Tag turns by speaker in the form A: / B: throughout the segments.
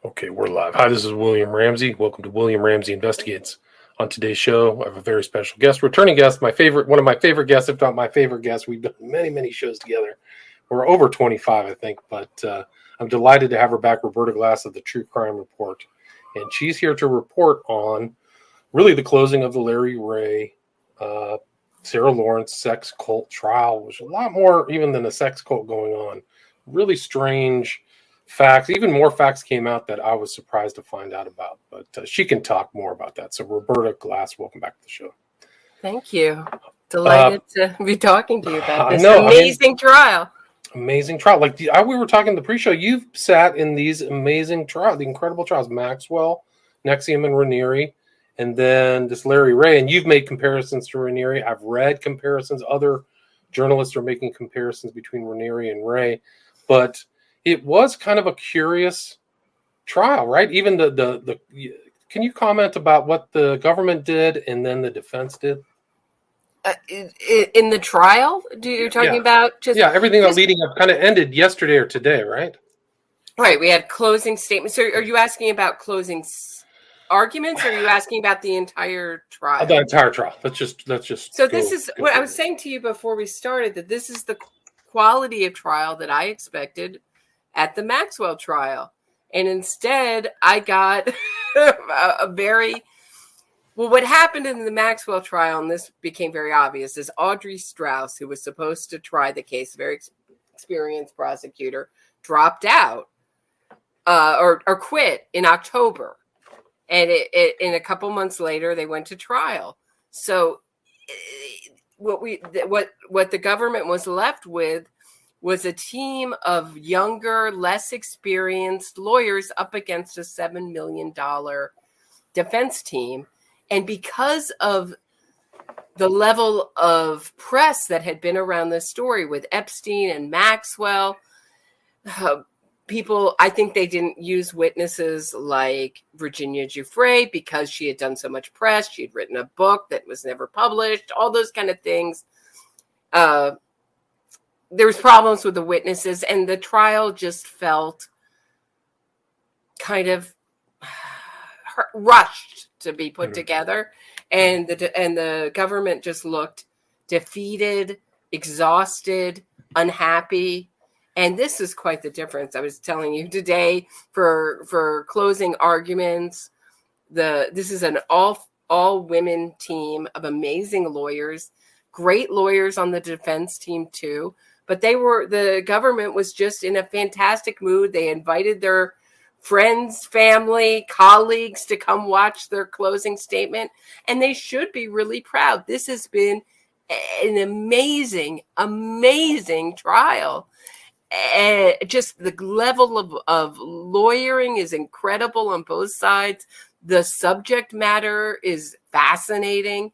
A: Okay, we're live. Hi, this is William Ramsey. Welcome to William Ramsey Investigates. On today's show, I have a very special guest, returning guest, one of my favorite guests, if not my favorite guest. We've done many shows together. We're over 25, I think, but I'm delighted to have her back, Roberta Glass of the True Crime Report. And she's here to report on really the closing of the Larry Ray, Sarah Lawrence sex cult trial, which is a lot more even than a sex cult going on. Really strange facts. Even more facts came out that I was surprised to find out about, but she can talk more about that. So Roberta Glass, welcome back to the show.
B: Thank you. Delighted to be talking to you about this amazing trial.
A: Amazing trial. Like we were talking in the pre-show, you've sat in these amazing trials, the incredible trials, Maxwell, Nexium, and Raniere, and then this Larry Ray, and you've made comparisons to Raniere. I've read comparisons. Other journalists are making comparisons between Raniere and Ray, but it was kind of a curious trial, right? Even the can you comment about what the government did and then the defense did?
B: In the trial? You're talking about just
A: everything leading up kind of ended yesterday or today, right?
B: Right. We had closing statements. So are you asking about closing arguments, or are you asking about the entire trial?
A: The entire trial. Let's just.
B: So this is what I was saying to you before we started, that this is the quality of trial that I expected at the Maxwell trial. And instead, I got what happened in the Maxwell trial, and this became very obvious, is Audrey Strauss, who was supposed to try the case, very experienced prosecutor, dropped out or quit in October. And in a couple months later, they went to trial. So what the government was left with was a team of younger, less experienced lawyers up against a $7 million defense team. And because of the level of press that had been around this story with Epstein and Maxwell, people, I think they didn't use witnesses like Virginia Giuffre because she had done so much press. She had written a book that was never published, all those kind of things. There was problems with the witnesses, and the trial just felt kind of rushed to be put together. And the government just looked defeated, exhausted, unhappy. And this is quite the difference. I was telling you today, for closing arguments, this is an all women team of amazing lawyers, great lawyers on the defense team too. But the government was just in a fantastic mood. They invited their friends, family, colleagues to come watch their closing statement. And they should be really proud. This has been an amazing, amazing trial. And just the level of lawyering is incredible on both sides. The subject matter is fascinating.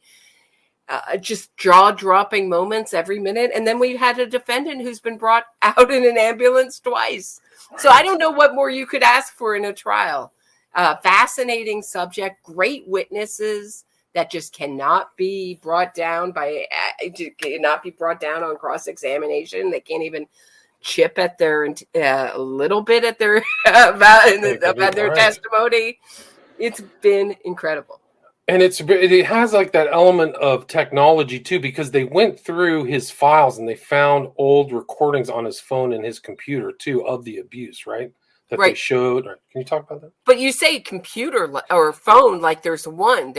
B: Just jaw-dropping moments every minute. And then we had a defendant who's been brought out in an ambulance twice. So I don't know what more you could ask for in a trial. Fascinating subject, great witnesses that just cannot be brought down on cross-examination. They can't even chip at their a little bit at their about their testimony. It's been incredible.
A: And it has like that element of technology too, because they went through his files and they found old recordings on his phone and his computer too of the abuse, right? That they showed. Can you talk about that?
B: But you say computer or phone like there's one.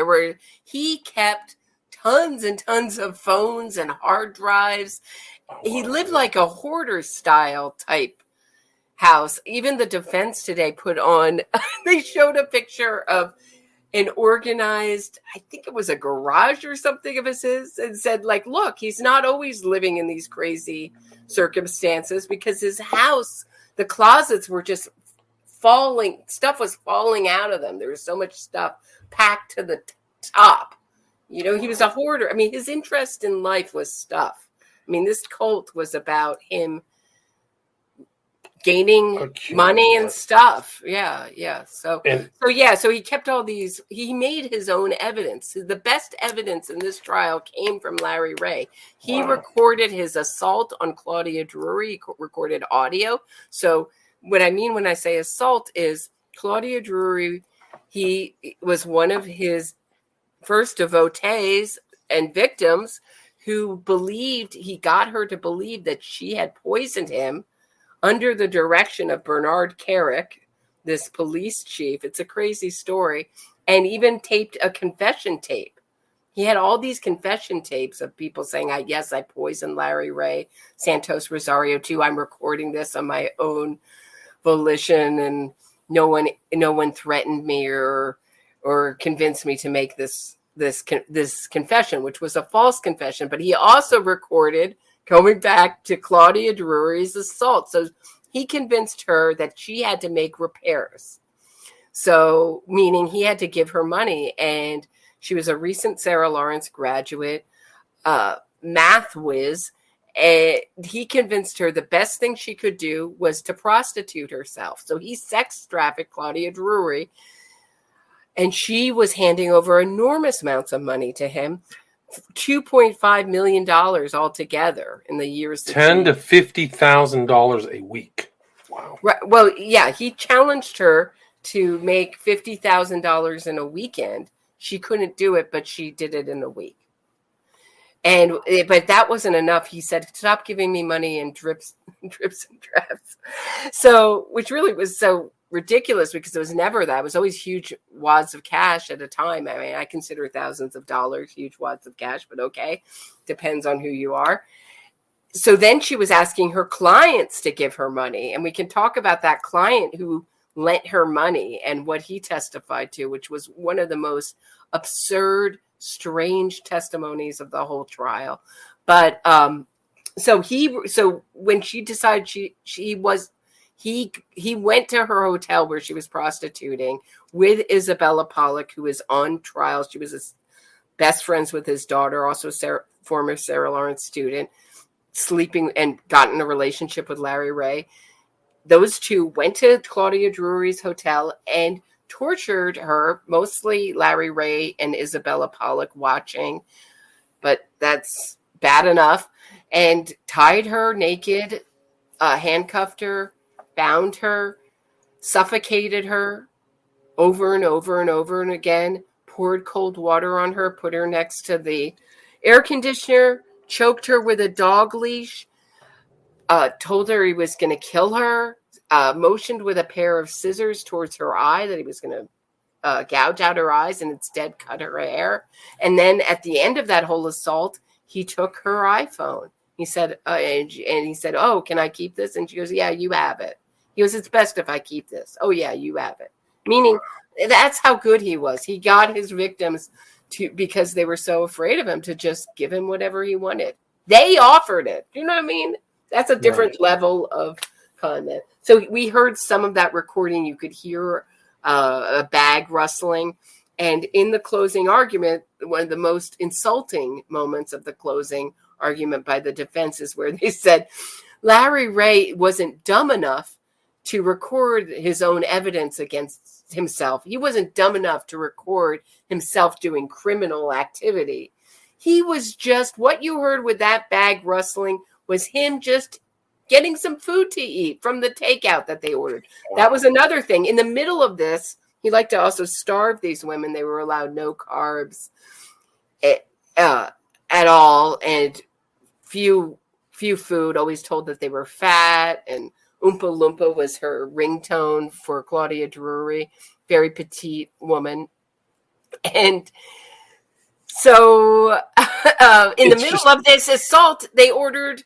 B: He kept tons and tons of phones and hard drives. He lived like a hoarder style type house. Even the defense today they showed a picture of an organized, I think it was a garage or something of his, and said, like, look, he's not always living in these crazy circumstances, because his house, the closets were just stuff was falling out of them. There was so much stuff packed to the top. He was a hoarder. I mean, his interest in life was stuff. I mean, this cult was about him gaining money and stuff. Yeah. So he kept all these. He made his own evidence. The best evidence in this trial came from Larry Ray. He recorded his assault on Claudia Drury. He recorded audio. So what I mean when I say assault is Claudia Drury, he was one of his first devotees and victims who believed, he got her to believe that she had poisoned him under the direction of Bernard Carrick, this police chief. It's a crazy story. And even taped a confession tape. He had all these confession tapes of people saying, yes, I poisoned Larry Ray Santos Rosario too. I'm recording this on my own volition, and no one threatened me or convinced me to make this confession, which was a false confession. But he also recorded going back to Claudia Drury's assault. So he convinced her that she had to make repairs. So meaning he had to give her money. And she was a recent Sarah Lawrence graduate, math whiz. And he convinced her the best thing she could do was to prostitute herself. So he sex trafficked Claudia Drury. And she was handing over enormous amounts of money to him, $2.5 million altogether in the years.
A: $10,000 to $50,000 a week. Wow.
B: Right. Well, yeah, he challenged her to make $50,000 in a weekend. She couldn't do it, but she did it in a week. But that wasn't enough. He said, "Stop giving me money in drips and drabs." So, which really was so ridiculous, because it was never that. It was always huge wads of cash at a time. I mean, I consider thousands of dollars huge wads of cash, but okay, depends on who you are. So then she was asking her clients to give her money, and we can talk about that client who lent her money and what he testified to, which was one of the most absurd, strange testimonies of the whole trial. But so when she decided he went to her hotel where she was prostituting with Isabella Pollock, who was on trial. She was best friends with his daughter, also former Sarah Lawrence student, sleeping and got in a relationship with Larry Ray. Those two went to Claudia Drury's hotel and tortured her, mostly Larry Ray and Isabella Pollock watching, but that's bad enough, and tied her naked, handcuffed her, bound her, suffocated her over and over and over and again, poured cold water on her, put her next to the air conditioner, choked her with a dog leash, told her he was going to kill her, motioned with a pair of scissors towards her eye that he was going to gouge out her eyes and instead cut her hair. And then at the end of that whole assault, he took her iPhone. He said, and he said, "Oh, can I keep this?" And she goes, "Yeah, you have it." He goes, "It's best if I keep this." "Oh, yeah, you have it." Meaning that's how good he was. He got his victims because they were so afraid of him, to just give him whatever he wanted. They offered it. Do you know what I mean? That's a different level of content. So we heard some of that recording. You could hear a bag rustling. And in the closing argument, one of the most insulting moments of the closing argument by the defense is where they said Larry Ray wasn't dumb enough to record his own evidence against himself. He wasn't dumb enough to record himself doing criminal activity. He was just, what you heard with that bag rustling was him just getting some food to eat from the takeout that they ordered. That was another thing. In the middle of this, he liked to also starve these women. They were allowed no carbs at all, and few food, always told that they were fat, and Oompa Loompa was her ringtone for Claudia Drury, very petite woman. And so in the middle of this assault, they ordered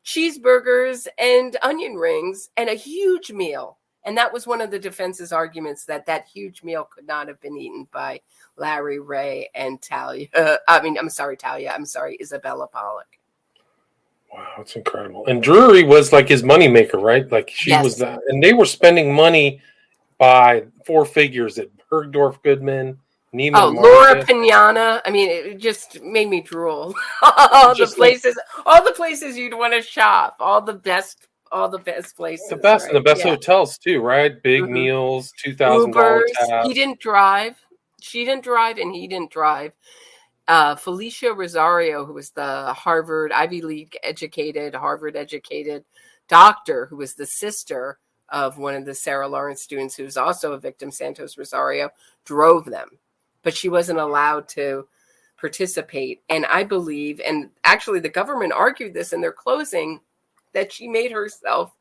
B: cheeseburgers and onion rings and a huge meal. And that was one of the defense's arguments, that huge meal could not have been eaten by Larry Ray and Isabella Pollock.
A: Wow, that's incredible. And Drury was like his moneymaker, right? Like she was that. And they were spending money by four figures at Bergdorf Goodman, Neiman Marcus.
B: Laura Piñana. I mean, it just made me drool. all the places you'd want to shop, all the best places.
A: The best, right? And the best hotels too, right? Big meals, $2,000 tab.
B: He didn't drive. She didn't drive, and he didn't drive. Felicia Rosario, who was the Ivy League educated, Harvard educated doctor, who was the sister of one of the Sarah Lawrence students, who's also a victim, Santos Rosario, drove them, but she wasn't allowed to participate. And I believe, and actually the government argued this in their closing, that she made herself,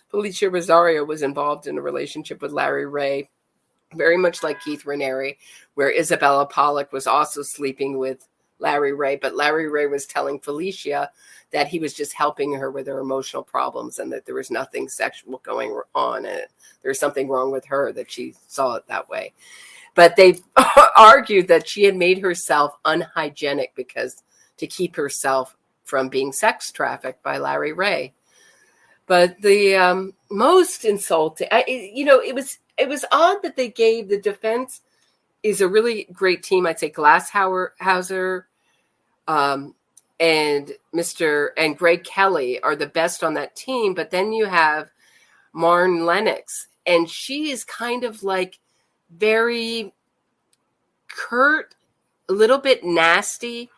B: Felicia Rosario was involved in a relationship with Larry Ray, very much like Keith Raniere, where Isabella Pollack was also sleeping with Larry Ray, but Larry Ray was telling Felicia that he was just helping her with her emotional problems and that there was nothing sexual going on, and there's something wrong with her, that she saw it that way. But they argued that she had made herself unhygienic because to keep herself from being sex trafficked by Larry Ray. But the most insulting, it was odd that they gave, the defense is a really great team. I'd say Glasshauser and Greg Kelly are the best on that team. But then you have Marn Lennox, and she is kind of like very curt, a little bit nasty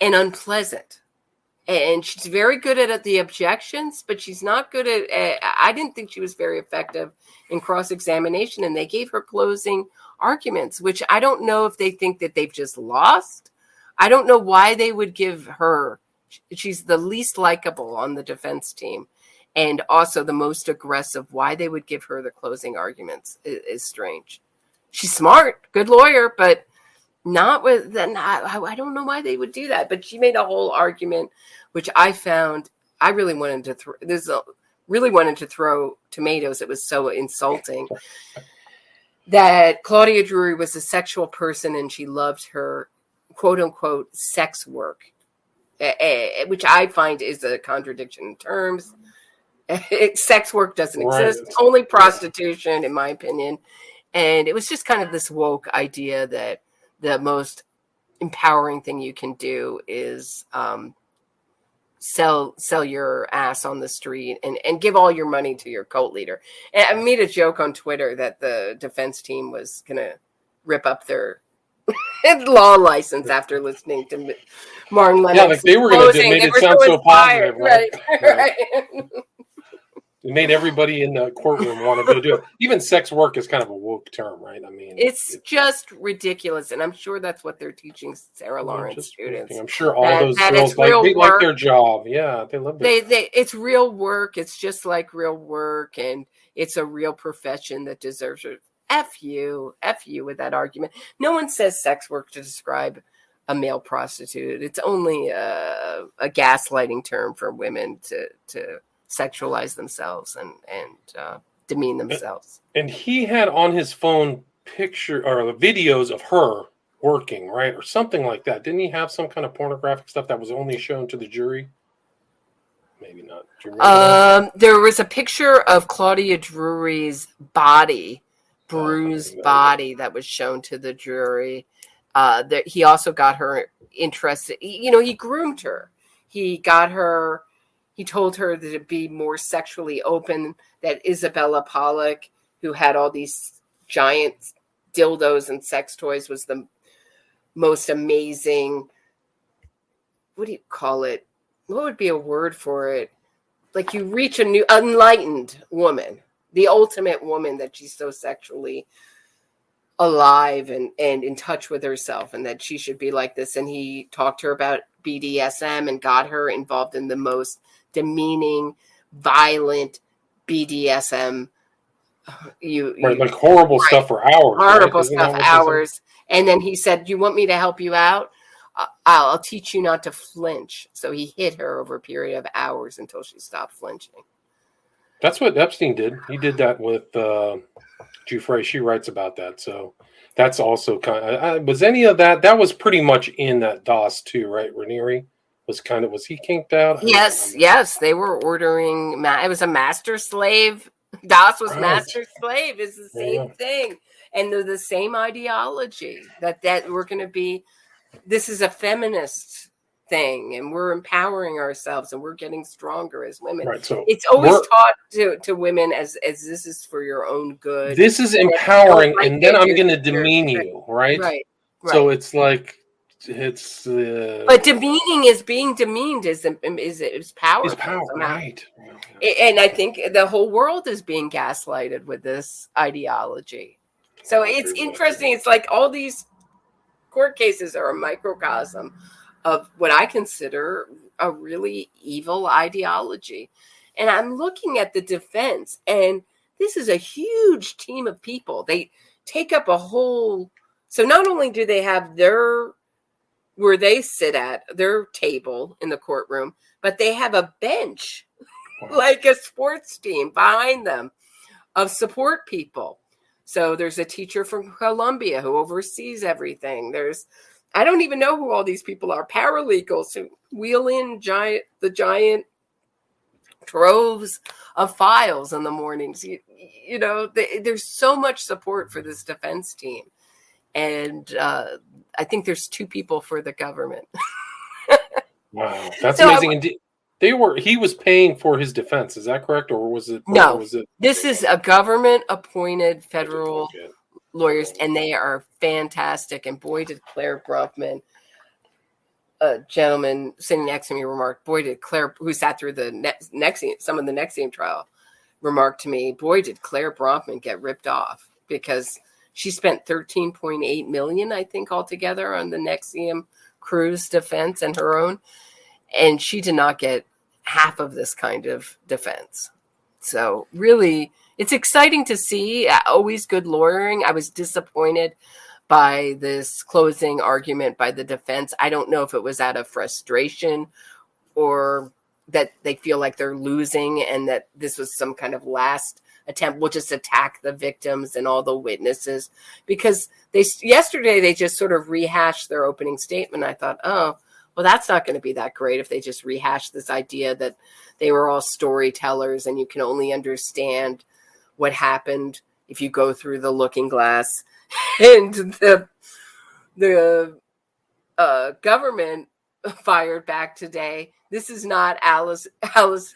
B: and unpleasant. And she's very good at the objections, but she's not good at, I didn't think she was very effective in cross-examination. And they gave her closing arguments, which I don't know if they think that they've just lost. I don't know why they would give her. She's the least likable on the defense team and also the most aggressive. Why they would give her the closing arguments is strange. She's smart, good lawyer, but not with that. I don't know why they would do that, but she made a whole argument, which I found, I really wanted to throw tomatoes. It was so insulting that Claudia Drury was a sexual person and she loved her quote unquote sex work, which I find is a contradiction in terms. Sex work doesn't exist, only prostitution, in my opinion. And it was just kind of this woke idea that the most empowering thing you can do is sell your ass on the street and give all your money to your cult leader. And I made a joke on Twitter that the defense team was going to rip up their law license after listening to Martin Lennox.
A: Yeah, like they were going to make it sound so positive.
B: Right.
A: It made everybody in the courtroom want to go do it. Even sex work is kind of a woke term, right? I mean, it's just
B: ridiculous, and I'm sure that's what they're teaching Sarah Lawrence students.
A: I'm sure all those girls like their job. Yeah, they love it.
B: It's real work. It's just like real work, and it's a real profession that deserves it. F you with that argument. No one says sex work to describe a male prostitute. It's only a gaslighting term for women to sexualize themselves and demean themselves.
A: And he had on his phone picture or videos of her working, right? Or something like that. Didn't he have some kind of pornographic stuff that was only shown to the jury? Maybe not. Do you remember that?
B: There was a picture of Claudia Drury's body, bruised body, that was shown to the jury. He also got her interested. He groomed her. He told her to be more sexually open, that Isabella Pollack, who had all these giant dildos and sex toys, was the most amazing, what do you call it? What would be a word for it? Like you reach a new enlightened woman, the ultimate woman, that she's so sexually alive and in touch with herself, and that she should be like this. And he talked to her about BDSM and got her involved in the most demeaning, violent BDSM.
A: Like horrible stuff for hours.
B: Horrible stuff, hours. And then he said, "You want me to help you out? I'll teach you not to flinch." So he hit her over a period of hours until she stopped flinching.
A: That's what Epstein did. He did that with Giuffre. She writes about that. So that's also kind of, was any of that? That was pretty much in that DOS too, right? Raniere was he kinked out?
B: Yes. They were ordering. It was a master slave. DOS was master slave. It's the same thing. And they're the same ideology that we're going to be. This is a feminist thing, and we're empowering ourselves, and we're getting stronger as women.
A: Right, so
B: it's always taught to women as this is for your own good.
A: This is empowering, and then I'm going to demean you, right?
B: Right.
A: So it's like it's
B: But demeaning is being demeaned is powerful.
A: is power, right?
B: And I think the whole world is being gaslighted with this ideology. So it's interesting. It's like all these court cases are a microcosm of what I consider a really evil ideology. And I'm looking at the defense, and this is a huge team of people. They take up a whole. So not only do they have where they sit at their table in the courtroom, but they have a bench, like a sports team behind them of support people. So there's a teacher from Columbia who oversees everything. I don't even know who all these people are. Paralegals who wheel in the giant troves of files in the mornings. There's so much support for this defense team. And I think there's 2 people for the government.
A: Wow, that's amazing. And he was paying for his defense. Is that correct, or was it?
B: No, this is a government-appointed federal lawyers, and they are fantastic. And boy, did Claire Bronfman, a gentleman sitting next to me, remarked, boy, did Claire, who sat through the some of the NXIVM trial, remarked to me, boy, did Claire Bronfman get ripped off, because she spent $13.8 million, I think, altogether on the NXIVM crew's defense and her own. And she did not get half of this kind of defense. So really, it's exciting to see. Always good lawyering. I was disappointed by this closing argument by the defense. I don't know if it was out of frustration or that they feel like they're losing and that this was some kind of last attempt. We'll just attack the victims and all the witnesses, because yesterday they just sort of rehashed their opening statement. I thought, oh, well, that's not going to be that great if they just rehash this idea that they were all storytellers and you can only understand what happened if you go through the looking glass. And the government fired back today. This is not Alice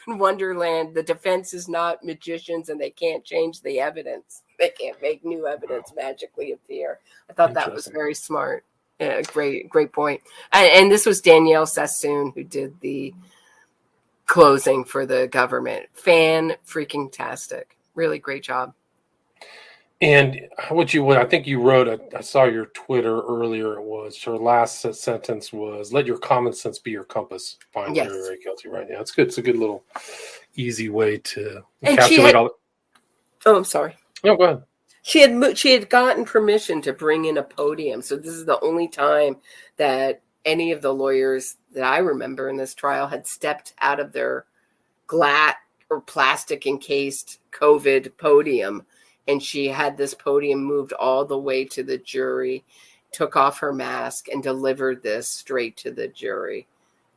B: in Wonderland. The defense is not magicians, and they can't change the evidence. They can't make new evidence magically appear. I thought that was very smart. Yeah, great point. And this was Danielle Sassoon who did the closing for the government. Fan-freaking-tastic. Really great job.
A: And I think you wrote, I saw your Twitter earlier, it was, her last sentence was, let your common sense be your compass. Find very guilty, right? Yeah, it's good. It's a good little easy way to encapsulate all.
B: Oh, I'm sorry.
A: No, go ahead.
B: She had gotten permission to bring in a podium. So this is the only time that any of the lawyers that I remember in this trial had stepped out of their glass or plastic encased COVID podium. And she had this podium moved all the way to the jury, took off her mask, and delivered this straight to the jury,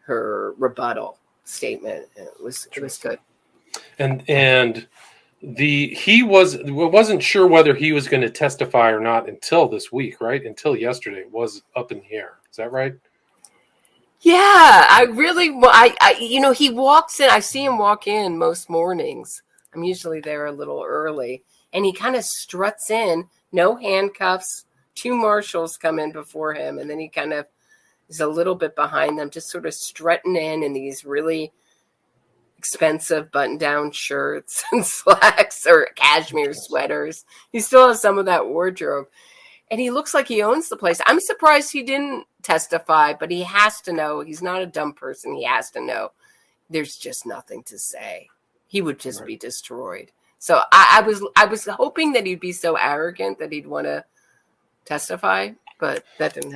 B: her rebuttal statement. It was good. And
A: he wasn't sure whether he was going to testify or not until this week, right? Until yesterday, it was up in the air. Is that right?
B: Yeah, he walks in. I see him walk in most mornings. I'm usually there a little early. And he kind of struts in, no handcuffs. 2 marshals come in before him. And then he kind of is a little bit behind them, just sort of strutting in these really expensive button-down shirts and slacks or cashmere sweaters. He still has some of that wardrobe. And he looks like he owns the place. I'm surprised he didn't testify, but he has to know. He's not a dumb person. He has to know. There's just nothing to say. He would just be destroyed. So I was hoping that he'd be so arrogant that he'd want to testify, but that didn't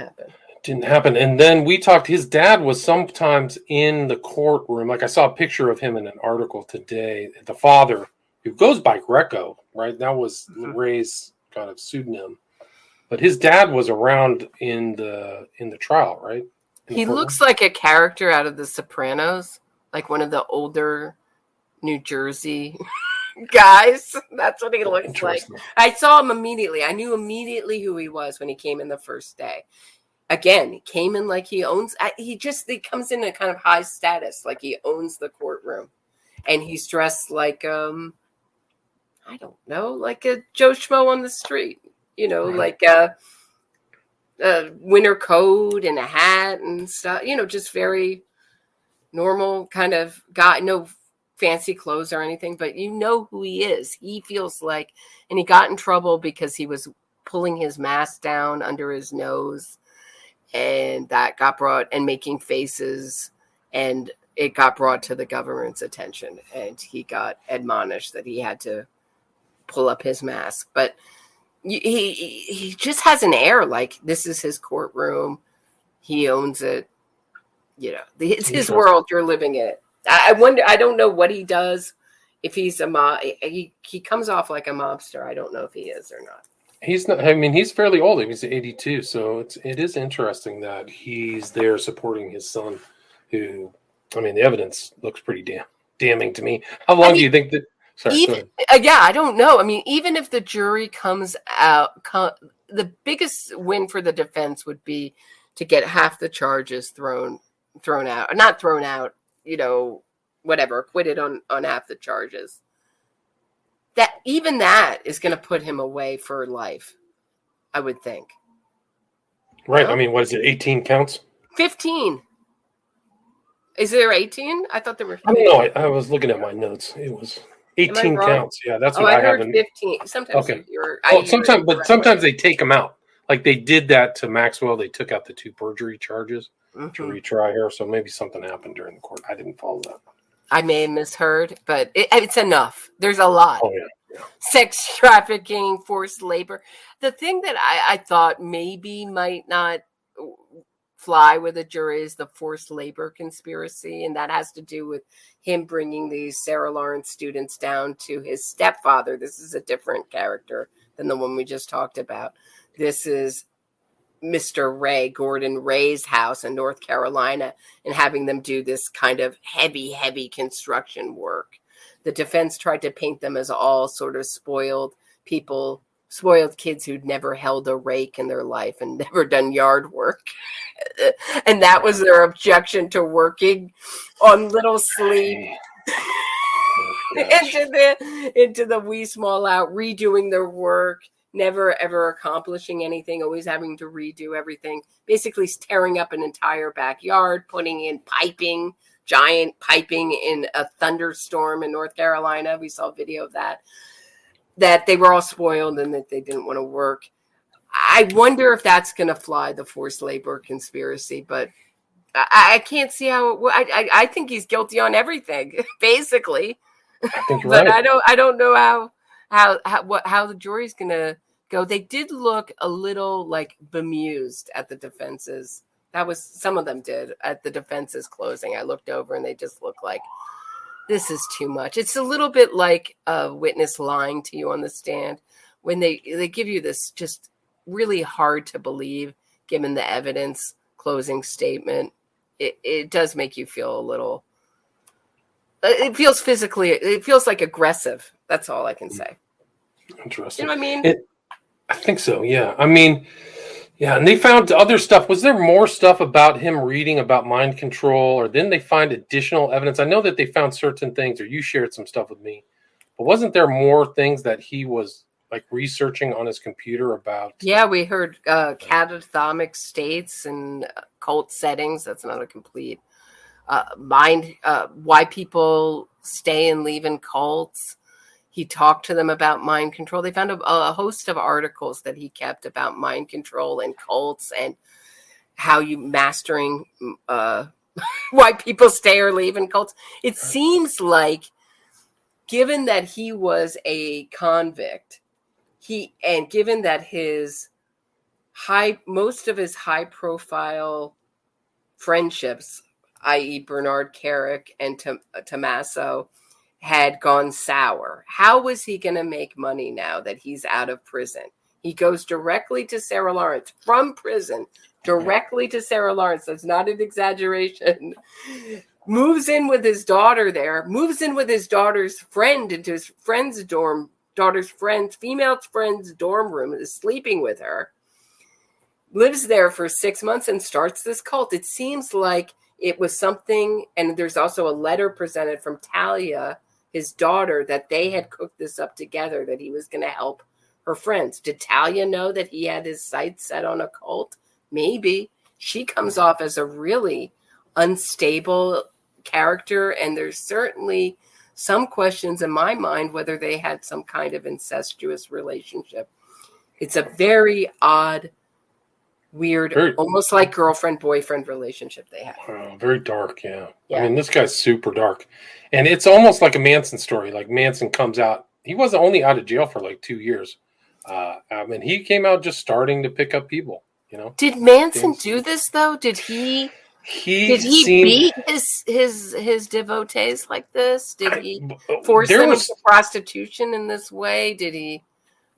B: happen.
A: And then we talked, his dad was sometimes in the courtroom. Like I saw a picture of him in an article today. The father, who goes by Greco, right? That was Ray's kind of pseudonym. But his dad was around in the trial, right?
B: He looks like a character out of The Sopranos, like one of the older New Jersey guys. That's what he looks like. I saw him immediately. I knew immediately who he was when he came in the first day. Again, he came in like he owns. He comes in a kind of high status, like he owns the courtroom, and he's dressed like I don't know, like a Joe Schmo on the street. Like winter coat and a hat and stuff, just very normal kind of guy, no fancy clothes or anything, but you know who he is. He feels like, and he got in trouble because he was pulling his mask down under his nose, and that got brought, and making faces, and it got brought to the government's attention, and he got admonished that he had to pull up his mask. But he just has an air like this is his courtroom. He owns it. It's his world. You're living in it. I wonder. I don't know what he does. If he's a mob, he comes off like a mobster. I don't know if he is or not.
A: He's not. I mean, he's fairly old. He's 82. So it is interesting that he's there supporting his son, who, I mean, the evidence looks pretty damning to me. How long do you think that? Sorry, go ahead.
B: Yeah, I don't know. I mean, even if the jury comes out, the biggest win for the defense would be to get half the charges thrown out, or not thrown out, whatever, acquitted on half the charges. That is going to put him away for life, I would think.
A: Right. No? I mean, what is it? 18 counts?
B: 15. Is there 18? I thought there were 15.
A: I don't know. I was looking at my notes. It was 18 counts. Yeah, that's what I
B: heard.
A: Haven't.
B: 15. Sometimes
A: sometimes they take them out. Like they did that to Maxwell. They took out the 2 perjury charges to retry her. So maybe something happened during the court. I didn't follow that.
B: I may have misheard, but it's enough. There's a lot.
A: Oh, yeah.
B: Sex trafficking, forced labor. The thing that I thought maybe might not fly with a jury is the forced labor conspiracy, and that has to do with him bringing these Sarah Lawrence students down to his stepfather. This is a different character than the one we just talked about. This is Mr. Gordon Ray's house in North Carolina, and having them do this kind of heavy construction work. The defense tried to paint them as all sort of spoiled people, spoiled kids who'd never held a rake in their life and never done yard work. And that was their objection to working on little sleep into the wee small out, redoing their work, never ever accomplishing anything, always having to redo everything, basically tearing up an entire backyard, putting in giant piping in a thunderstorm in North Carolina. We saw a video of that they were all spoiled and that they didn't want to work. I wonder if that's going to fly, the forced labor conspiracy, but I can't see how I think he's guilty on everything, basically.
A: I think you're
B: but
A: right.
B: I don't know how the jury's going to go. They did look a little like bemused at the defenses. That was, some of them did, at the defense's closing. I looked over and they just looked like, this is too much. It's a little bit like a witness lying to you on the stand when they give you this just really hard to believe, given the evidence, closing statement. It does make you feel a little, it feels like aggressive. That's all I can say.
A: Interesting.
B: You know what I mean?
A: I think so, yeah. I mean, yeah, and they found other stuff. Was there more stuff about him reading about mind control, or didn't they find additional evidence? I know that they found certain things, or you shared some stuff with me, but wasn't there more things that he was like researching on his computer about?
B: Yeah, we heard catatonic states and cult settings. That's not a complete why people stay and leave in cults. He talked to them about mind control. They found a host of articles that he kept about mind control and cults and how you mastering why people stay or leave in cults. It seems like, given that he was a convict, and given that most of his high profile friendships, i.e. Bernard Carrick and Tommaso, had gone sour. How was he going to make money now that he's out of prison? He goes directly to Sarah Lawrence from prison, directly to Sarah Lawrence. That's not an exaggeration. Moves in with his daughter there, moves in with his daughter's friend into his friend's dorm, female friend's dorm room, is sleeping with her, lives there for 6 months and starts this cult. It seems like it was something, and there's also a letter presented from Talia, his daughter, that they had cooked this up together, that he was going to help her friends. Did Talia know that he had his sights set on a cult? maybe. She comes off as a really unstable character, and there's certainly some questions in my mind whether they had some kind of incestuous relationship. It's a very odd, weird, almost like girlfriend-boyfriend relationship they have.
A: Very dark, yeah. I mean, this guy's super dark. And it's almost like a Manson story. Like Manson comes out. He wasn't only out of jail for like 2 years. And he came out just starting to pick up people, you know.
B: Did Manson do this, though? Did he beat his devotees like this? Did he force them into prostitution in this way? Did he?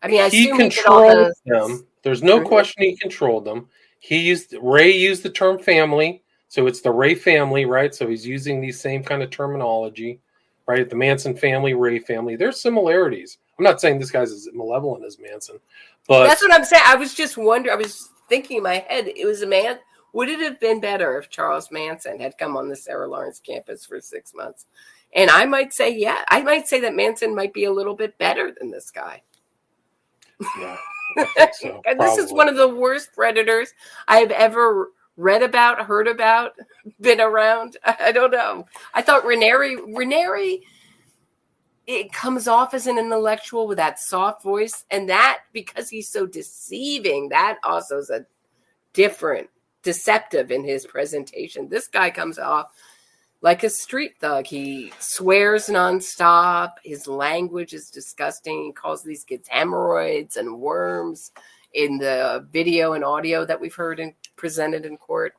B: I mean,
A: he controlled them. There's no question he controlled them. Ray used the term family, so it's the Ray family, right? So he's using these same kind of terminology, right? The Manson family, Ray family. There's similarities. I'm not saying this guy's as malevolent as Manson, but
B: that's what I'm saying. I was just wondering. I was thinking in my head, it was a man. Would it have been better if Charles Manson had come on the Sarah Lawrence campus for 6 months? And I might say, yeah, I might say that Manson might be a little bit better than this guy.
A: Yeah, I think so,
B: and this is one of the worst predators I have ever read about, heard about, been around. I don't know. I thought Raniere, it comes off as an intellectual with that soft voice, and that because he's so deceiving, that also is a deceptive in his presentation. This guy comes off like a street thug. He swears nonstop. His language is disgusting. He calls these kids hemorrhoids and worms in the video and audio that we've heard and presented in court.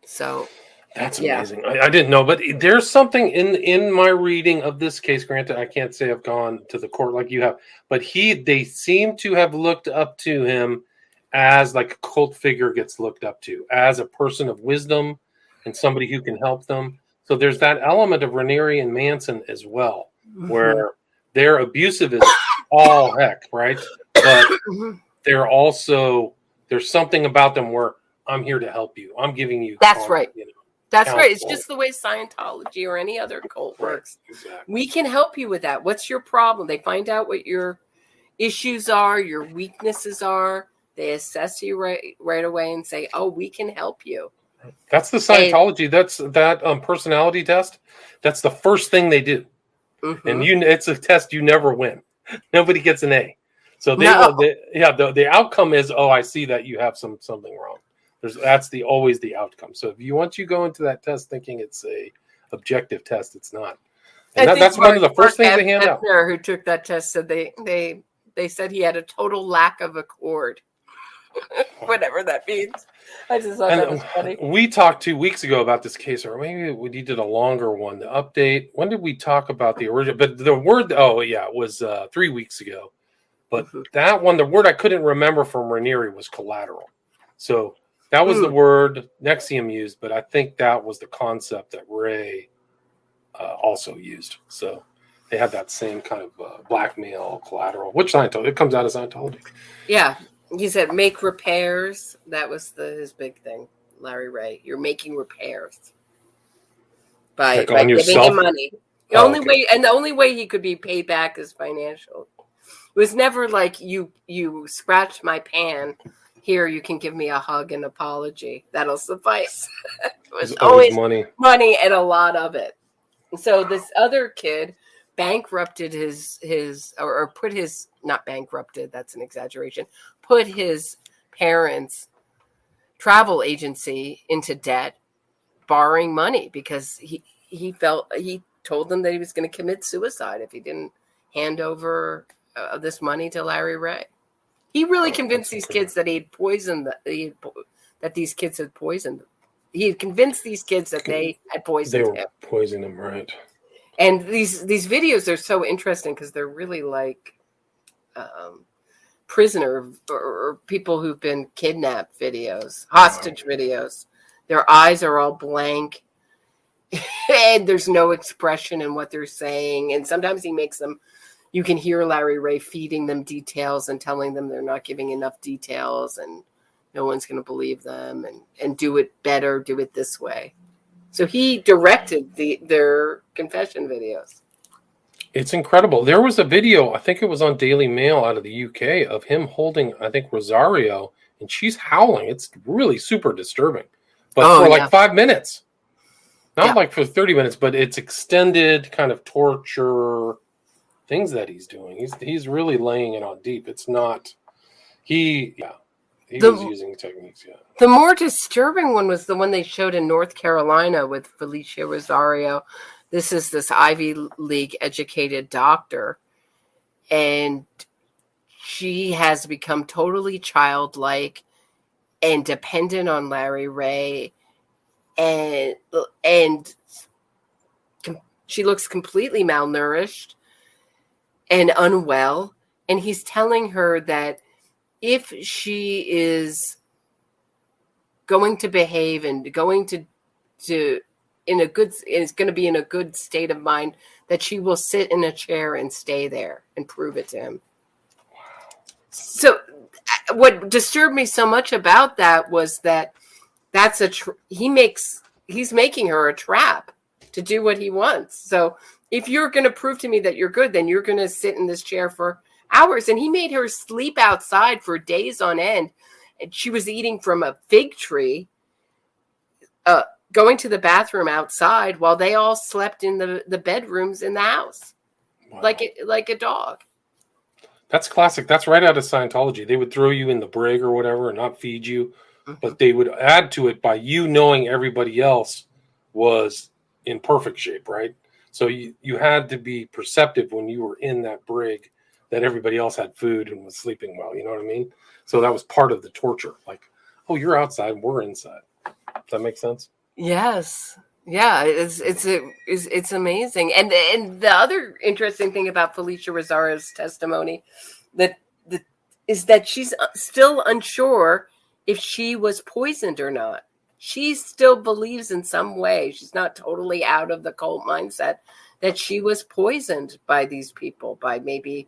B: So
A: that's amazing. I didn't know, but there's something in my reading of this case. Granted, I can't say I've gone to the court like you have, but they seem to have looked up to him as like a cult figure gets looked up to, as a person of wisdom and somebody who can help them. So there's that element of Raniere and Manson as well, where they're abusive as all heck, right? But they're also, there's something about them where I'm here to help you. I'm giving you.
B: That's right. You know, that's right. It's just the way Scientology or any other cult works. Exactly. We can help you with that. What's your problem? They find out what your issues are, your weaknesses are. They assess you right away and say, "Oh, we can help you."
A: That's the Scientology. That's that personality test. That's the first thing they do, and it's a test you never win. Nobody gets an A. So the outcome is, oh, I see that you have something wrong. That's always the outcome. So once you go into that test thinking it's a objective test, it's not. And that's one of the first things they hand out.
B: Who took that test said they said he had a total lack of accord. Whatever that means. I just thought that was funny.
A: We talked 2 weeks ago about this case, or maybe we did a longer one. The update. When did we talk about the original? But the word, it was 3 weeks ago. But that one, the word I couldn't remember from Raniere was collateral. So that was the word NXIVM used, but I think that was the concept that Ray also used. So they had that same kind of blackmail collateral, which Scientology, it comes out of Scientology.
B: Yeah. He said, make repairs. That was his big thing, Larry Ray. You're making repairs by giving him money. The only way he could be paid back is financial. It was never like you scratched my pan. Here, you can give me a hug and apology. That'll suffice. It was always money and a lot of it. And so this other kid bankrupted not bankrupted, that's an exaggeration, put his parents' travel agency into debt, borrowing money because he told them that he was going to commit suicide if he didn't hand over this money to Larry Ray. He really convinced these kids that that these kids had poisoned them. He had convinced these kids that they had poisoned him.
A: They were poisoning him, right?
B: And these videos are so interesting because they're really like prisoner or people who've been kidnapped videos, hostage videos. Their eyes are all blank and there's no expression in what they're saying. And sometimes he makes them, you can hear Larry Ray feeding them details and telling them they're not giving enough details and no one's going to believe them and do it better, do it this way. So he directed their confession videos.
A: It's incredible. There was a video, I think it was on Daily Mail out of the UK, of him holding, I think, Rosario, and she's howling. It's really super disturbing. But
B: Oh
A: for
B: yeah,
A: like 5 minutes, not
B: yeah.
A: like for 30 minutes, but it's extended kind of torture things that he's doing. He's really laying it on deep. It's not he was
B: The
A: using techniques, yeah.
B: the more disturbing one was the one they showed in North Carolina with Felicia Rosario. This Ivy League educated doctor, and she has become totally childlike and dependent on Larry Ray, and she looks completely malnourished and unwell. And he's telling her that if she is going to behave and going to is going to be in a good state of mind, that she will sit in a chair and stay there and prove it to him. So what disturbed me so much about that was that he's making her a trap to do what he wants. So if you're going to prove to me that you're good, then you're going to sit in this chair for hours. And he made her sleep outside for days on end. And she was eating from a fig tree, going to the bathroom outside while they all slept in the bedrooms in the house. Wow. Like a dog.
A: That's classic. That's right out of Scientology. They would throw you in the brig or whatever and not feed you, but they would add to it by you knowing everybody else was in perfect shape, right? So you had to be perceptive when you were in that brig that everybody else had food and was sleeping well. You know what I mean? So that was part of the torture. Like, oh, you're outside, we're inside. Does that make sense?
B: Yes. Yeah, it's amazing. And the other interesting thing about Felicia Rosario's testimony is that she's still unsure if she was poisoned or not. She still believes in some way. She's not totally out of the cult mindset that she was poisoned by these people, by maybe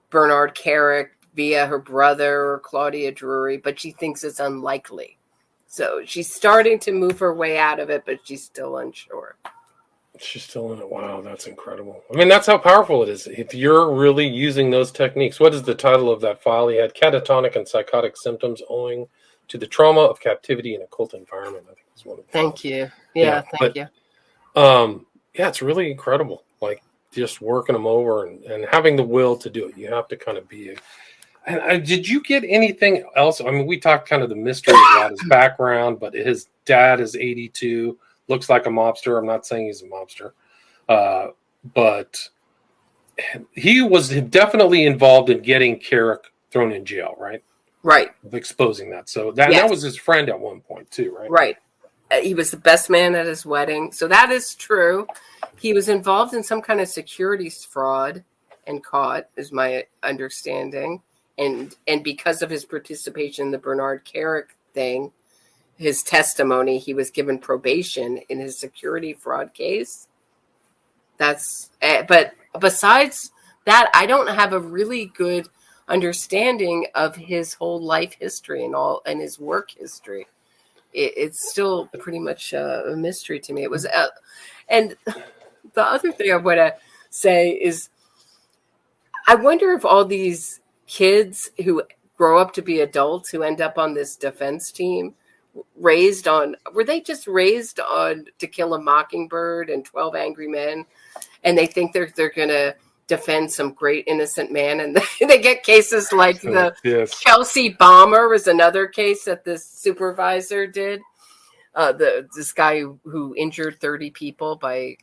B: Bernard Carrick via her brother or Claudia Drury, but she thinks it's unlikely. So she's starting to move her way out of it, but she's still unsure.
A: She's still in it. Wow, that's incredible. I mean, that's how powerful it is. If you're really using those techniques, what is the title of that file? He had catatonic and psychotic symptoms owing to the trauma of captivity in a cult environment. I think is one of the
B: Thank you. Yeah, thank you.
A: Yeah, it's really incredible. Like just working them over and having the will to do it. You have to kind of be. Did you get anything else? I mean, we talked kind of the mystery about his background, but his dad is 82, looks like a mobster. I'm not saying he's a mobster, but he was definitely involved in getting Carrick thrown in jail, right?
B: Right.
A: Exposing that. So that was his friend at one point too, right?
B: Right. He was the best man at his wedding. So that is true. He was involved in some kind of securities fraud and caught, is my understanding. And because of his participation in the Bernard Carrick thing, his testimony, he was given probation in his security fraud case. But besides that, I don't have a really good understanding of his whole life history and his work history. It's still pretty much a mystery to me. It was, and the other thing I want to say is, I wonder if all these kids who grow up to be adults who end up on this defense team were they just raised on To Kill a Mockingbird and 12 Angry Men, and they think they're going to defend some great innocent man, and they get cases like the Chelsea bomber was another case that this supervisor did. This guy who injured 30 people by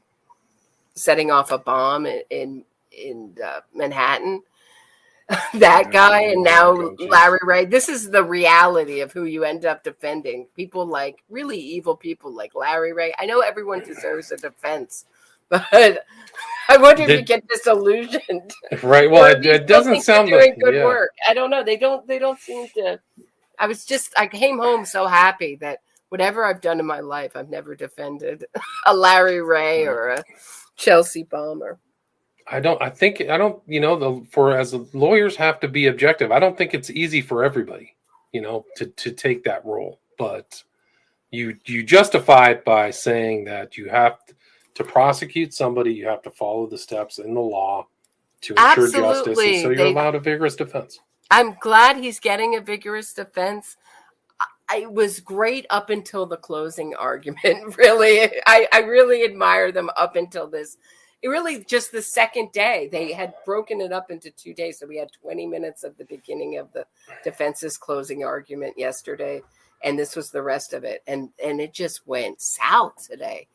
B: setting off a bomb in Manhattan. That guy, and now Larry Ray. This is the reality of who you end up defending. People like really evil people like Larry Ray. I know everyone deserves a defense, but I wonder if you get disillusioned.
A: Right. Well, it doesn't sound
B: like doing good work. I don't know. They don't seem to. I came home so happy that whatever I've done in my life, I've never defended a Larry Ray or a Chelsea bomber.
A: As lawyers have to be objective. I don't think it's easy for everybody, to take that role, but you justify it by saying that you have to prosecute somebody, you have to follow the steps in the law to ensure justice. And so you're allowed a vigorous defense.
B: I'm glad he's getting a vigorous defense. It was great up until the closing argument. Really, I really admire them up until this. It really just the second day. They had broken it up into 2 days. So we had 20 minutes of the beginning of the defense's closing argument yesterday. And this was the rest of it. And it just went south today.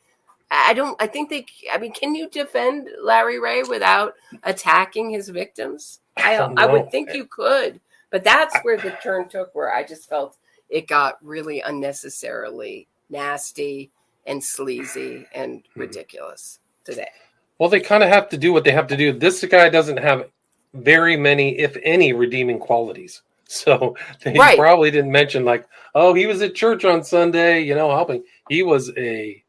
B: Can you defend Larry Ray without attacking his victims? I would think you could. But that's where the turn took, where I just felt it got really unnecessarily nasty and sleazy and ridiculous today.
A: Well, they kind of have to do what they have to do. This guy doesn't have very many, if any, redeeming qualities. So they probably didn't mention like, oh, he was at church on Sunday, helping. He was a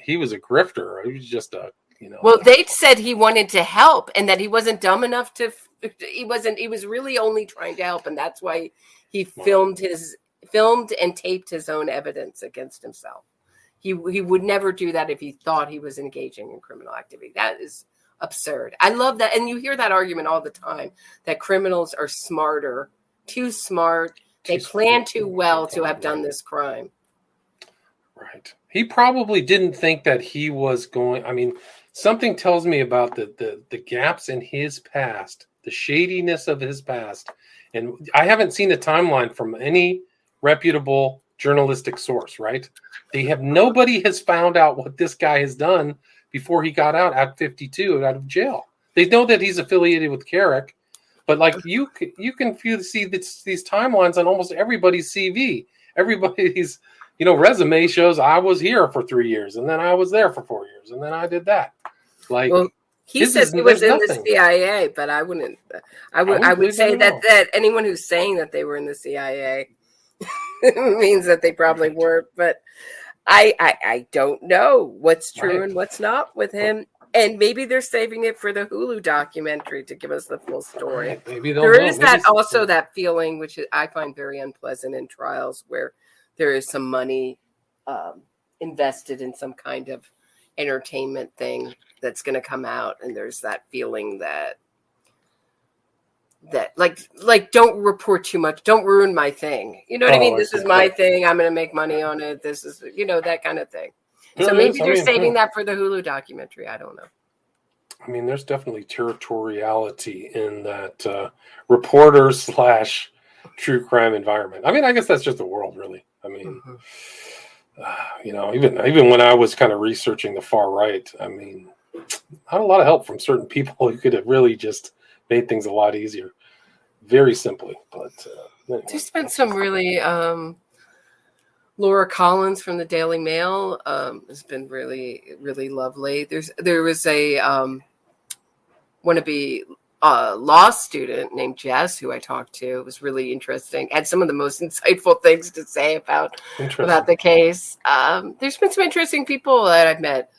A: grifter. He was just
B: Well, they said he wanted to help and that he wasn't dumb enough to. He was really only trying to help, and that's why he filmed and taped his own evidence against himself. He would never do that if he thought he was engaging in criminal activity. That is absurd. I love that. And you hear that argument all the time, that criminals are too smart. They plan too well to have done this crime.
A: Right. He probably didn't think that he was going. Something tells me about the gaps in his past, the shadiness of his past. And I haven't seen a timeline from any reputable journalistic source, right? Nobody has found out what this guy has done before he got out at 52 out of jail. They know that he's affiliated with Carrick, but like you can see these timelines on almost everybody's CV. Everybody's resume shows I was here for 3 years, and then I was there for 4 years, and then I did that. Like
B: he said he was in the CIA, but I wouldn't. I would say that anyone who's saying that they were in the CIA means that they probably weren't. But I don't know what's true and what's not with him. And maybe they're saving it for the Hulu documentary to give us the full story.
A: Right. Maybe
B: there is that feeling, which I find very unpleasant in trials, where there is some money invested in some kind of entertainment thing that's going to come out, and there's that feeling that like don't report too much, don't ruin my thing. You know what I mean? This is my thing. I'm going to make money on it. This is that kind of thing. So maybe they're saving that for the Hulu documentary. I don't know.
A: There's definitely territoriality in that reporter / true crime environment. I guess that's just the world, really. Even when I was kind of researching the far right, I had a lot of help from certain people who could have really just made things a lot easier, very simply. But anyway.
B: There's been some really Laura Collins from the Daily Mail has been really, really lovely. There was a wannabe law student named Jess who I talked to. It was really interesting. Had some of the most insightful things to say about the case. There's been some interesting people that I've met,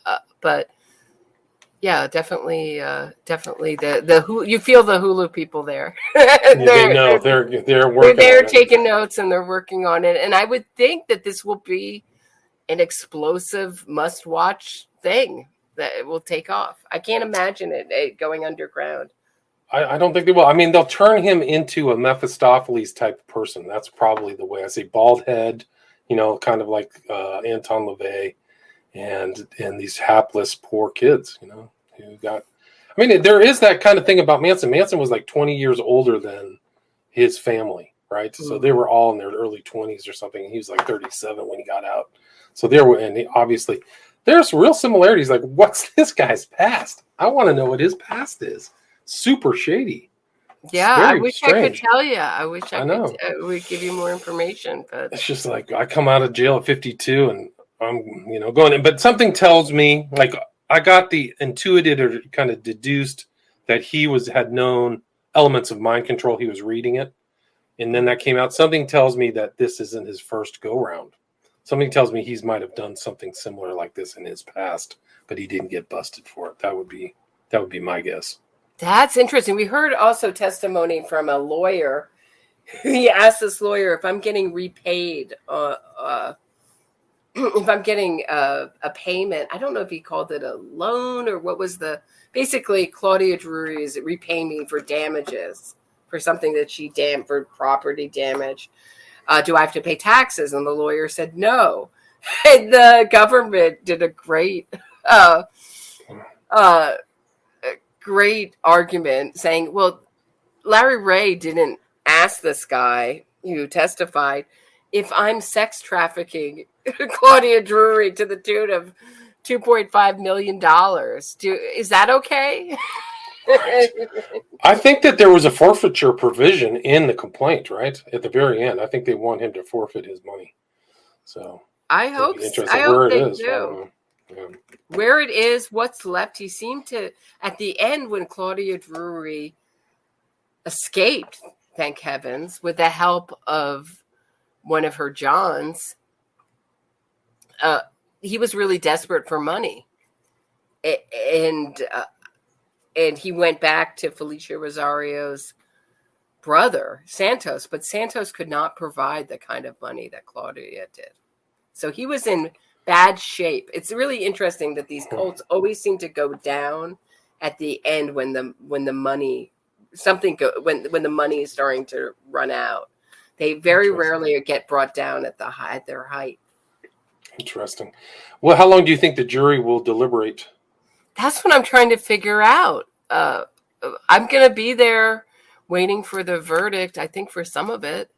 B: but yeah, definitely you feel the Hulu people there.
A: They know they're working.
B: They're taking notes and they're working on it. And I would think that this will be an explosive must-watch thing that it will take off. I can't imagine it going underground.
A: I don't think they will. They'll turn him into a Mephistopheles type of person. That's probably the way. I say bald head, kind of like Anton LaVey, and these hapless poor kids, who got. There is that kind of thing about Manson. Manson was like 20 years older than his family, right? Mm-hmm. So they were all in their early 20s or something. He was like 37 when he got out. So obviously there's real similarities. Like, what's this guy's past? I want to know what his past is. Super shady.
B: Yeah, I wish strange. I could tell you. I wish I would give you more information, but
A: it's just like I come out of jail at 52 and I'm, going in. But something tells me, like, I got the intuited or kind of deduced that he had known elements of mind control. He was reading it, and then that came out. Something tells me that this isn't his first go round. Something tells me he might have done something similar like this in his past, but he didn't get busted for it. That would be my guess.
B: That's interesting. We heard also testimony from a lawyer. He asked this lawyer, if I'm getting repaid if I'm getting a payment, I don't know if he called it a loan or what was basically Claudia Drury is repaying me for damages for something that she for property damage. Do I have to pay taxes? And the lawyer said no. And the government did a great argument saying, well, Larry Ray didn't ask this guy who testified if I'm sex trafficking Claudia Drury to the tune of $2.5 million. Is that okay?
A: I think that there was a forfeiture provision in the complaint, right? At the very end. I think they want him to forfeit his money. So
B: I hope they do. Yeah. Where it is, what's left. He seemed to, at the end when Claudia Drury escaped, thank heavens, with the help of one of her Johns, he was really desperate for money. And he went back to Felicia Rosario's brother, Santos, but Santos could not provide the kind of money that Claudia did. So he was in bad shape. It's really interesting that these cults always seem to go down at the end when the money when the money is starting to run out. They very rarely get brought down at their height.
A: Interesting. Well, how long do you think the jury will deliberate?
B: That's what I'm trying to figure out. I'm going to be there waiting for the verdict, I think, for some of it.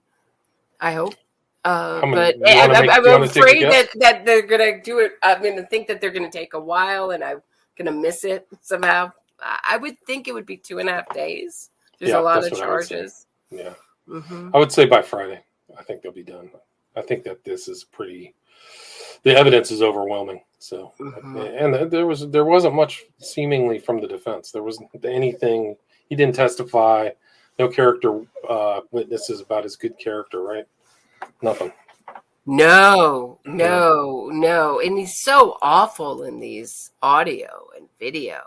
B: I hope. But I'm afraid that they're going to do it. I'm going to think that they're going to take a while and I'm going to miss it somehow. I would think it would be 2.5 days. There's a lot of charges.
A: Yeah. Mm-hmm. I would say by Friday. I think they'll be done. I think that this is the evidence is overwhelming. So, and there wasn't much seemingly from the defense. There wasn't anything. He didn't testify. No character witnesses about his good character, right? Nothing.
B: No. And he's so awful in these audio and video.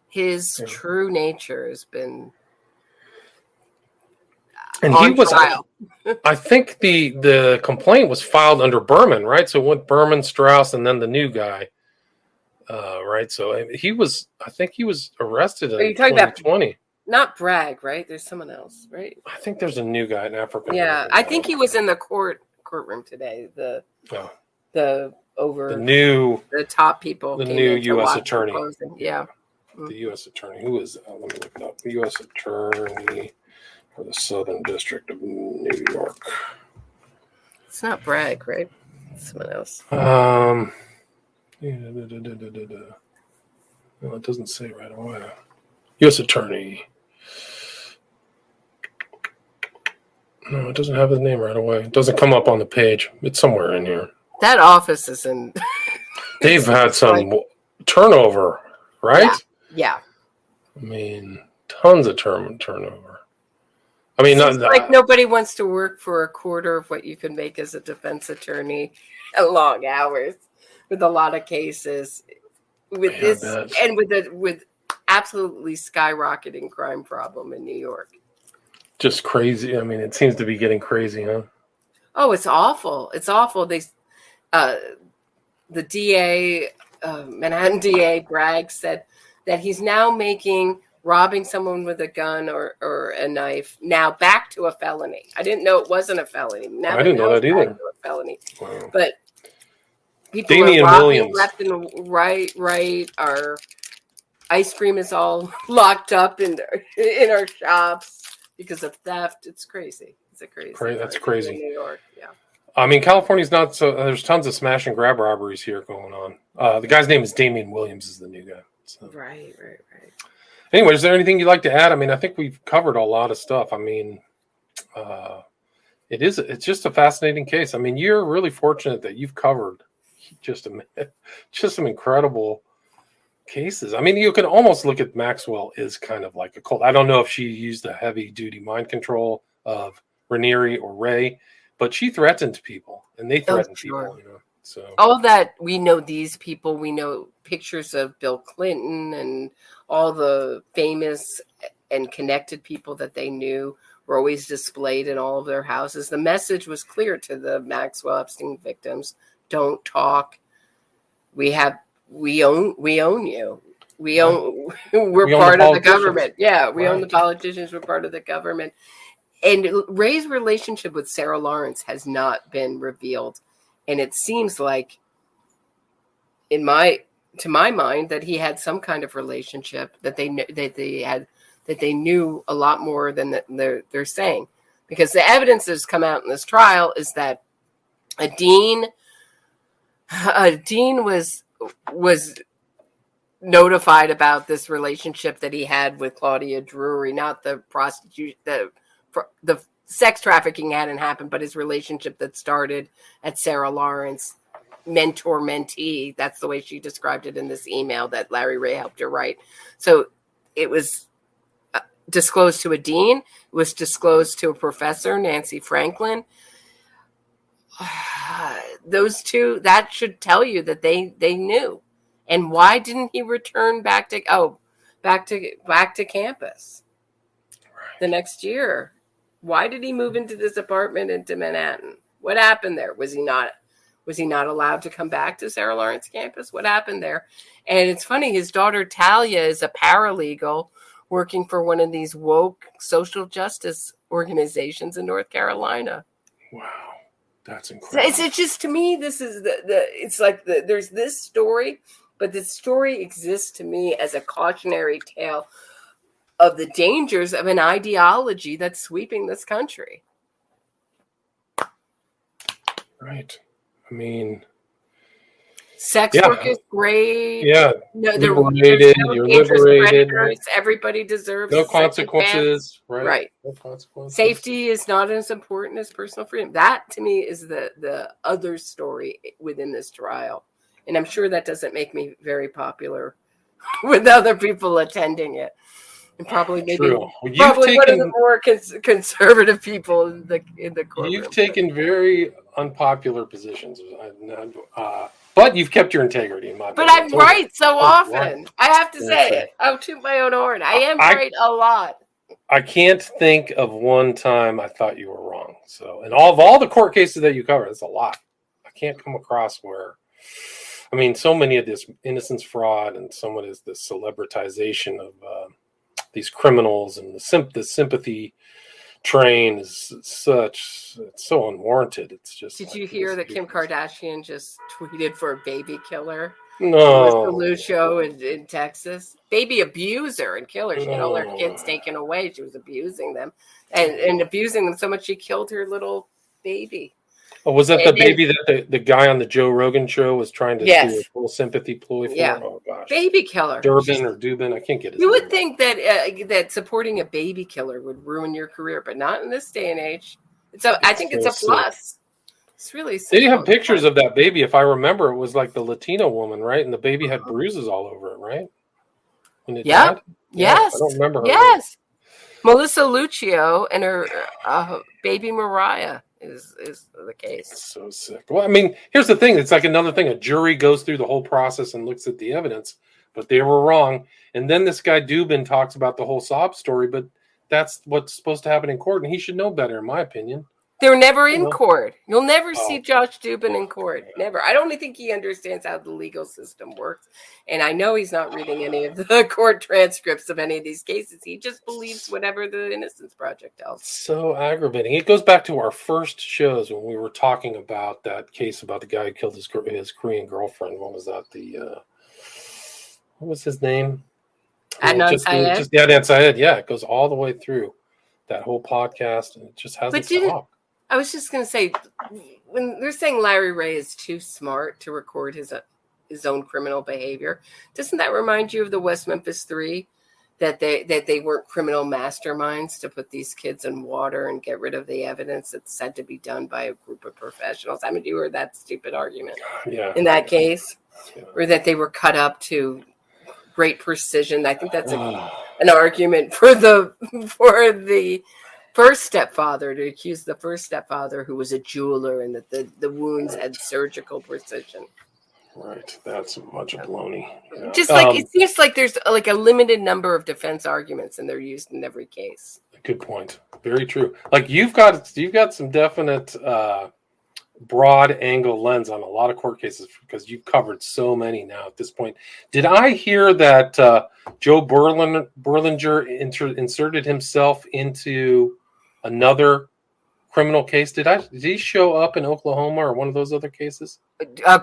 B: His true nature has been
A: and he was trial. I think the complaint was filed under Berman, right? So it went Berman, Strauss, and then the new guy. Right. So I think he was arrested in 2020.
B: Not Bragg, right? There's someone else, right?
A: I think there's a new guy in Africa.
B: Yeah, I think he was in the courtroom today. The top people.
A: The new U.S. attorney.
B: Yeah.
A: The U.S. attorney. Who is that? Let me look it up. The U.S. attorney for the Southern District of New York.
B: It's not Bragg, right? It's someone else.
A: Well, it doesn't say right away. U.S. attorney. No, it doesn't have his name right away. It doesn't come up on the page. It's somewhere in here.
B: That office is in.
A: They've had some turnover, right?
B: Yeah.
A: I mean, tons of turnover. I mean,
B: nobody wants to work for a quarter of what you can make as a defense attorney at long hours with a lot of cases. With with absolutely skyrocketing crime problem in New York.
A: Just crazy. I mean, it seems to be getting crazy, huh?
B: Oh, it's awful. It's awful. The DA, Manhattan DA Bragg said that he's now making robbing someone with a gun or a knife now back to a felony. I didn't know it wasn't a felony. Now
A: I didn't know that either.
B: A felony. Wow. But people
A: Damian
B: are robbing
A: Williams.
B: Left and right. Our ice cream is all locked up in our shops because of theft. It's crazy. It's a crazy.
A: That's crazy.
B: In New York, yeah.
A: I mean, California's not so. There's tons of smash and grab robberies here going on. The guy's name is Damian Williams. Is the new guy. So.
B: Right.
A: Anyway, is there anything you'd like to add? I mean, I think we've covered a lot of stuff. I mean, it's just a fascinating case. I mean, you're really fortunate that you've covered just some incredible cases. I mean, you can almost look at Maxwell as kind of like a cult. I don't know if she used a heavy duty mind control of Raniere or Ray, but she threatened people and they threatened people, you know. So
B: all that, we know these people, we know pictures of Bill Clinton and all the famous and connected people that they knew were always displayed in all of their houses. The message was clear to the Maxwell Epstein victims: don't talk. We own you. We're part of the government. Yeah, we own the politicians. We're part of the government. And Ray's relationship with Sarah Lawrence has not been revealed. And it seems like, to my mind, that he had some kind of relationship that they knew a lot more than they're saying. Because the evidence that's come out in this trial is that a dean was notified about this relationship that he had with Claudia Drury, not the prostitution, the sex trafficking hadn't happened, but his relationship that started at Sarah Lawrence, mentor-mentee. That's the way she described it in this email that Larry Ray helped her write. So it was disclosed to a dean. It was disclosed to a professor, Nancy Franklin. Those two, that should tell you that they knew. And why didn't he return back to campus the next year? Why did he move into this apartment into Manhattan? What happened there? Was he not allowed to come back to Sarah Lawrence campus? What happened there? And it's funny, his daughter Talia is a paralegal working for one of these woke social justice organizations in North Carolina.
A: Wow. That's incredible.
B: It's just, to me, this is it's like there's this story, but the story exists to me as a cautionary tale of the dangers of an ideology that's sweeping this country.
A: Right. I mean,
B: sex work is great.
A: Yeah.
B: No,
A: you're liberated.
B: Everybody deserves
A: no consequences.
B: Right.
A: No consequences.
B: Safety is not as important as personal freedom. That, to me, is the other story within this trial. And I'm sure that doesn't make me very popular with other people attending it. And probably one of the more conservative people in the courtroom.
A: You've taken very unpopular positions, but you've kept your integrity, in my opinion.
B: But I'm right so often. I have to say it. I'll toot my own horn. I am right a lot.
A: I can't think of one time I thought you were wrong. So, and all the court cases that you cover, it's a lot. I can't come across where, I mean, so many of this innocence fraud and so much is the celebritization of these criminals, and the sympathy train is it's so unwarranted. It's just.
B: Did you hear that Kim Kardashian just tweeted for a baby killer?
A: No.
B: The Lucio in Texas. Baby abuser and killer. She had all her kids taken away. She was abusing them and abusing them so much she killed her little baby.
A: Oh, was that the baby that the guy on the Joe Rogan show was trying to do a full sympathy ploy for?
B: Yeah.
A: Oh, gosh.
B: Baby killer.
A: Dubin. I can't get it.
B: You would think that supporting a baby killer would ruin your career, but not in this day and age. I think it's a plus. It's really sick.
A: They have pictures of that baby. If I remember, it was like the Latino woman, right? And the baby had bruises all over it, right? When it died?
B: Yes.
A: I don't remember her.
B: Yes. Melissa Lucio and her baby Mariah is the case.
A: That's so sick. Well, I mean, here's the thing. It's like another thing. A jury goes through the whole process and looks at the evidence, but they were wrong. And then this guy Dubin talks about the whole sob story, but that's what's supposed to happen in court, and he should know better, in my opinion.
B: They're never in court. You'll never see Josh Dubin in court. Never. I don't think he understands how the legal system works. And I know he's not reading any of the court transcripts of any of these cases. He just believes whatever the Innocence Project tells.
A: So aggravating. It goes back to our first shows when we were talking about that case about the guy who killed his Korean girlfriend. What was that? What was his name?
B: Adnan Syed?
A: Adnan Syed. Yeah, it goes all the way through that whole podcast, and it just hasn't stopped.
B: I was just going to say, when they're saying Larry Ray is too smart to record his own criminal behavior, doesn't that remind you of the West Memphis Three, that they weren't criminal masterminds to put these kids in water and get rid of the evidence that's said to be done by a group of professionals? I mean, you heard that stupid argument in that case, or that they were cut up to great precision. I think that's an argument for the first stepfather, to accuse the first stepfather, who was a jeweler, and that the wounds had surgical precision.
A: Right. That's a bunch of baloney. Yeah.
B: Just like it seems like there's like a limited number of defense arguments, and they're used in every case.
A: Good point. Very true. Like you've got some definite broad angle lens on a lot of court cases because you've covered so many now at this point. Did I hear that Joe Berlinger inserted himself into another criminal case? Did he show up in Oklahoma or one of those other cases?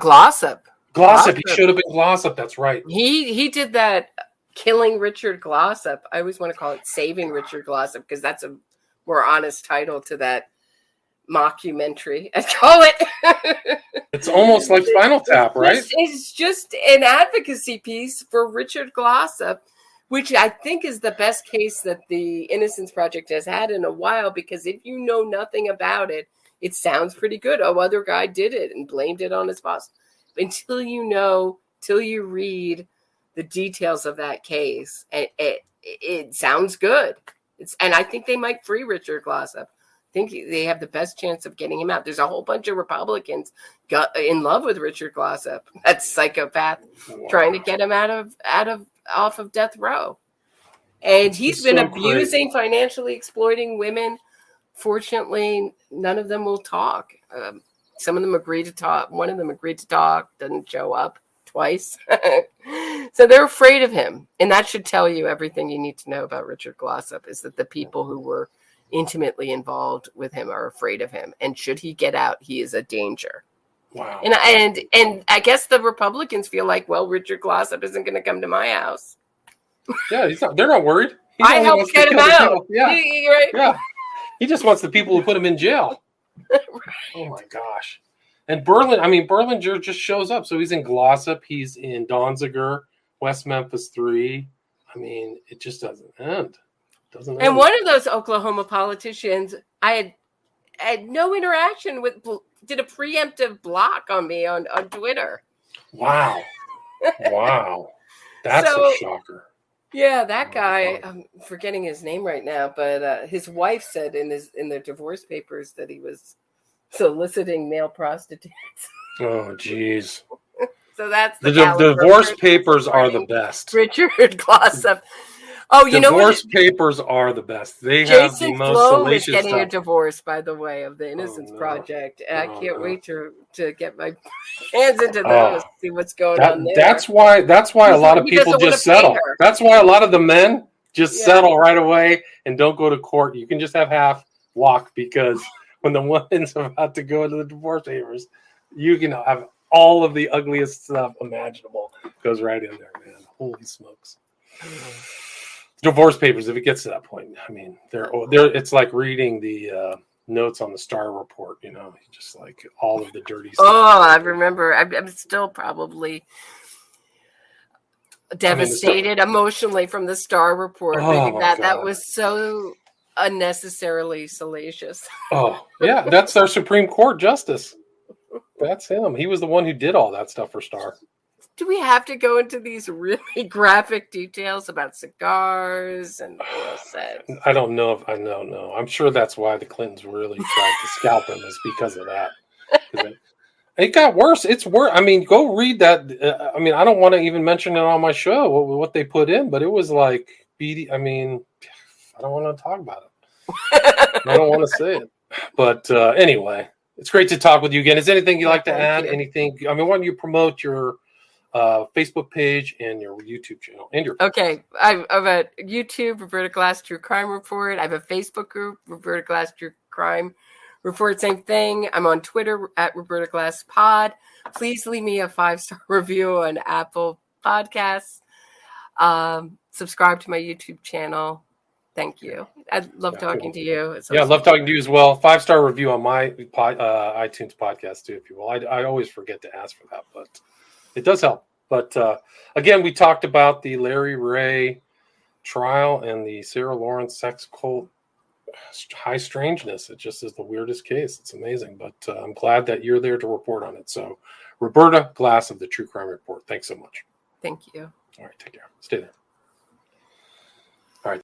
B: Glossop.
A: He should have been Glossop. That's right.
B: He did that killing Richard Glossop. I always want to call it saving Richard Glossop because that's a more honest title to that mockumentary. I call it.
A: It's almost like Spinal Tap, right?
B: It's just an advocacy piece for Richard Glossop, which I think is the best case that the Innocence Project has had in a while, because if you know nothing about it, it sounds pretty good. Oh, other guy did it and blamed it on his boss. Until you read the details of that case, it sounds good. And I think they might free Richard Glossop. I think they have the best chance of getting him out. There's a whole bunch of Republicans got in love with Richard Glossop, that psychopath, trying to get him off of death row. And he's been abusing, financially exploiting women. Fortunately, none of them will talk. Some of them agreed to talk. One of them agreed to talk, doesn't show up twice. So they're afraid of him. And that should tell you everything you need to know about Richard Glossop, is that the people who were intimately involved with him are afraid of him. And should he get out, he is a danger.
A: Wow.
B: And I guess the Republicans feel like, well, Richard Glossop isn't going to come to my house.
A: Yeah, they're not worried.
B: I helped get him out.
A: Yeah.
B: Right?
A: Yeah. He just wants the people who put him in jail.
B: Right.
A: Oh my gosh. And Berlinger just shows up. So he's in Glossop, he's in Donziger, West Memphis 3. I mean, it just doesn't end.
B: And one of those Oklahoma politicians, I had no interaction with, did a preemptive block on me on Twitter.
A: Wow. Wow. That's a shocker.
B: Yeah, that guy, I'm forgetting his name right now, but his wife said in their divorce papers that he was soliciting male prostitutes.
A: Oh, geez.
B: So that's
A: the divorce papers are the best.
B: Richard Glossop. Oh, you know what?
A: Divorce papers are the best. They
B: Jason
A: have the most
B: Flo
A: salacious
B: is getting
A: stuff.
B: a divorce, by the way, of the Innocence Project. I can't wait to get my hands into those, see what's going on there.
A: That's why a lot of people just settle. That's why a lot of the men just settle right away and don't go to court. You can just have half walk, because when the woman's about to go into the divorce papers, you can have all of the ugliest stuff imaginable goes right in there, man. Holy smokes. Divorce papers, if it gets to that point, I mean, they're it's like reading the notes on the Star Report, just like all of the dirty stuff.
B: Oh, I remember. I'm still probably devastated emotionally from the Star Report. That was so unnecessarily salacious.
A: Oh, yeah, that's our Supreme Court justice. That's him. He was the one who did all that stuff for Star.
B: Do we have to go into these really graphic details about cigars and sex?
A: I don't know. I'm sure that's why the Clintons really tried to scalp him, is because of that. It got worse. It's worse. I mean, go read that. I don't want to even mention it on my show, what they put in, but it was like beady. I mean, I don't want to talk about it. I don't want to say it. But anyway, it's great to talk with you again. Is there anything you'd like to add? Anything? Why don't you promote your Facebook page and your YouTube channel and your
B: I'm at YouTube, Roberta Glass True Crime Report. I have a Facebook group, Roberta Glass True Crime Report, same thing. I'm on Twitter at Roberta Glass Pod. Please leave me a 5-star review on Apple Podcasts. Subscribe to my YouTube channel. Thank you. I love talking to you.
A: I love talking to you as well. 5-star review on my iTunes podcast too, if you will. I always forget to ask for that, but it does help. But again, we talked about the Larry Ray trial and the Sarah Lawrence sex cult high strangeness. It just is the weirdest case. It's amazing. But I'm glad that you're there to report on it. So, Roberta Glass of the True Crime Report, thanks so much.
B: Thank you.
A: All right, take care. Stay there.